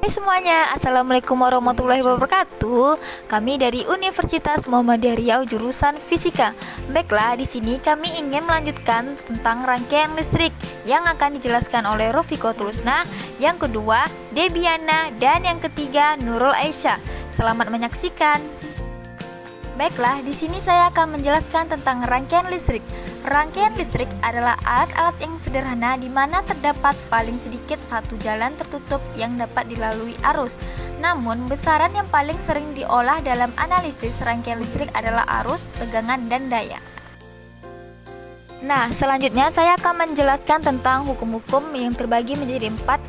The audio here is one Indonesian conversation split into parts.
Hai semuanya, Assalamualaikum warahmatullahi wabarakatuh. Kami dari Universitas Muhammadiyah Riau jurusan Fisika. Baiklah, di sini kami ingin melanjutkan tentang rangkaian listrik yang akan dijelaskan oleh Rofiko Tulusna, yang kedua Debiana, dan yang ketiga Nurul Aisyah. Selamat menyaksikan. Baiklah, di sini saya akan menjelaskan tentang rangkaian listrik. Rangkaian listrik adalah alat-alat yang sederhana di mana terdapat paling sedikit satu jalan tertutup yang dapat dilalui arus. Namun, besaran yang paling sering diolah dalam analisis rangkaian listrik adalah arus, tegangan, dan daya. Nah, selanjutnya saya akan menjelaskan tentang hukum-hukum yang terbagi menjadi 4.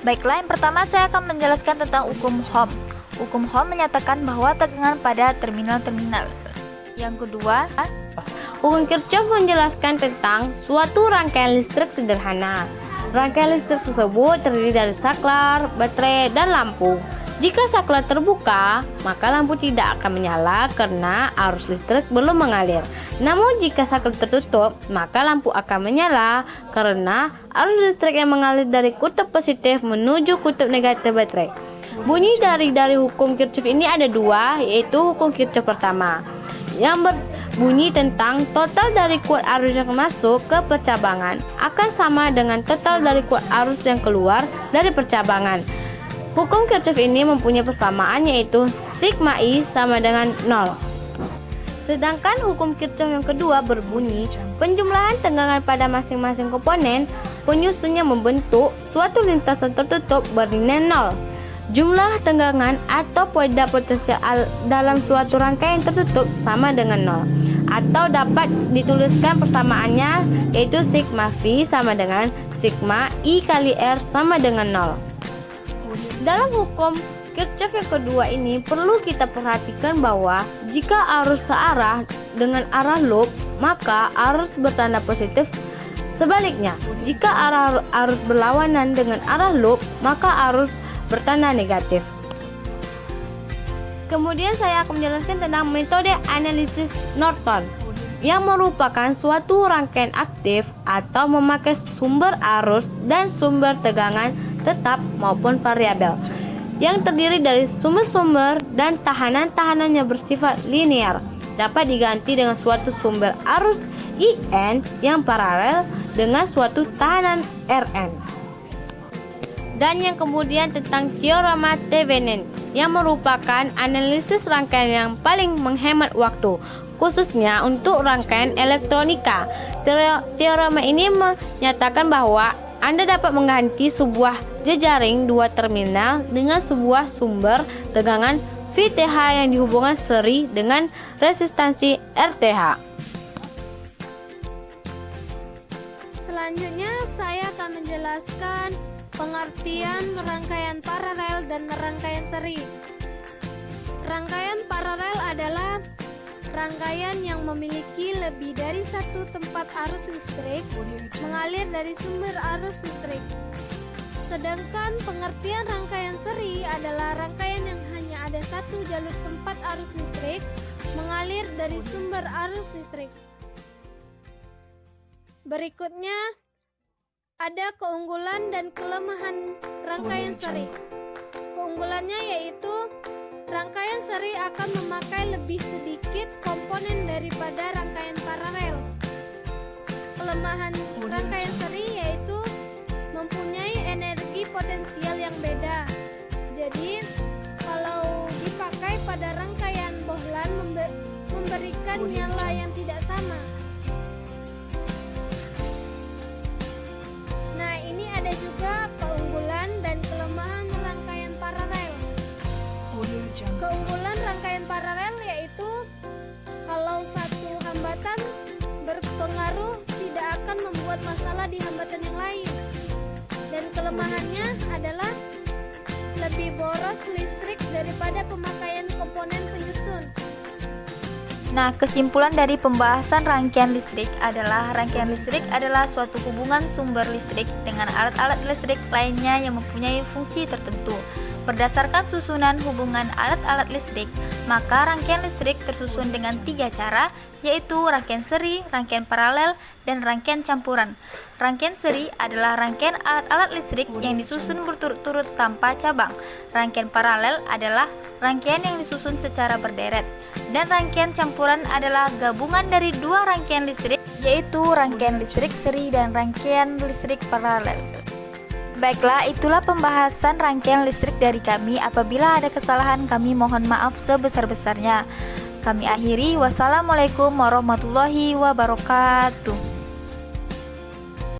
Baiklah, yang pertama saya akan menjelaskan tentang hukum Ohm. Hukum Ohm menyatakan bahwa tegangan pada terminal-terminal. Yang kedua, hukum Kirchhoff menjelaskan tentang suatu rangkaian listrik sederhana. Rangkaian listrik tersebut terdiri dari saklar, baterai, dan lampu. Jika saklar terbuka, maka lampu tidak akan menyala karena arus listrik belum mengalir. Namun jika saklar tertutup, maka lampu akan menyala karena arus listrik yang mengalir dari kutub positif menuju kutub negatif baterai. Bunyi dari hukum Kirchhoff ini ada dua, yaitu hukum Kirchhoff pertama yang berbunyi tentang total dari kuat arus yang masuk ke percabangan akan sama dengan total dari kuat arus yang keluar dari percabangan. Hukum Kirchhoff ini mempunyai persamaan, yaitu sigma I sama dengan 0. Sedangkan hukum Kirchhoff yang kedua berbunyi penjumlahan tegangan pada masing-masing komponen penyusunnya membentuk suatu lintasan tertutup bernilai 0. Jumlah tegangan atau poida potensial dalam suatu rangkaian tertutup sama dengan 0. Atau dapat dituliskan persamaannya, yaitu sigma V sama dengan sigma I kali R sama dengan 0. Dalam hukum Kirchhoff yang kedua ini perlu kita perhatikan bahwa jika arus searah dengan arah loop, maka arus bertanda positif. Sebaliknya, jika arus berlawanan dengan arah loop, maka arus bertanda negatif. Kemudian saya akan menjelaskan tentang metode analisis Norton yang merupakan suatu rangkaian aktif atau memakai sumber arus dan sumber tegangan tetap maupun variabel yang terdiri dari sumber-sumber dan tahanan-tahanan yang bersifat linear, dapat diganti dengan suatu sumber arus IN yang paralel dengan suatu tahanan RN. Dan yang kemudian tentang teorema Thevenin yang merupakan analisis rangkaian yang paling menghemat waktu, khususnya untuk rangkaian elektronika. Teorema ini menyatakan bahwa Anda dapat mengganti sebuah jejaring dua terminal dengan sebuah sumber tegangan VTH yang dihubungkan seri dengan resistansi RTH. Selanjutnya saya akan menjelaskan pengertian rangkaian paralel dan rangkaian seri. Rangkaian paralel adalah rangkaian yang memiliki lebih dari satu tempat arus listrik mengalir dari sumber arus listrik. Sedangkan pengertian rangkaian seri adalah rangkaian yang hanya ada satu jalur tempat arus listrik mengalir dari sumber arus listrik. Berikutnya ada keunggulan dan kelemahan rangkaian seri. Keunggulannya yaitu rangkaian seri akan memakai lebih sedikit komponen daripada rangkaian paralel. Kelemahan rangkaian seri yaitu mempunyai energi potensial yang beda. Jadi, kalau dipakai pada rangkaian bohlan memberikan nyala yang tidak sama. Ada juga keunggulan dan kelemahan rangkaian paralel. Keunggulan rangkaian paralel yaitu kalau satu hambatan berpengaruh tidak akan membuat masalah di hambatan yang lain. Dan kelemahannya adalah lebih boros listrik daripada pemakaian komponen penyusun. Nah, kesimpulan dari pembahasan rangkaian listrik adalah rangkaian listrik adalah suatu hubungan sumber listrik dengan alat-alat listrik lainnya yang mempunyai fungsi tertentu. Berdasarkan susunan hubungan alat-alat listrik, maka rangkaian listrik tersusun dengan 3 cara, yaitu rangkaian seri, rangkaian paralel, dan rangkaian campuran. Rangkaian seri adalah rangkaian alat-alat listrik yang disusun berturut-turut tanpa cabang. Rangkaian paralel adalah rangkaian yang disusun secara berderet. Dan rangkaian campuran adalah gabungan dari 2 rangkaian listrik, yaitu rangkaian listrik seri dan rangkaian listrik paralel. Baiklah, itulah pembahasan rangkaian listrik dari kami. Apabila ada kesalahan, kami mohon maaf sebesar-besarnya. Kami akhiri, wassalamualaikum warahmatullahi wabarakatuh.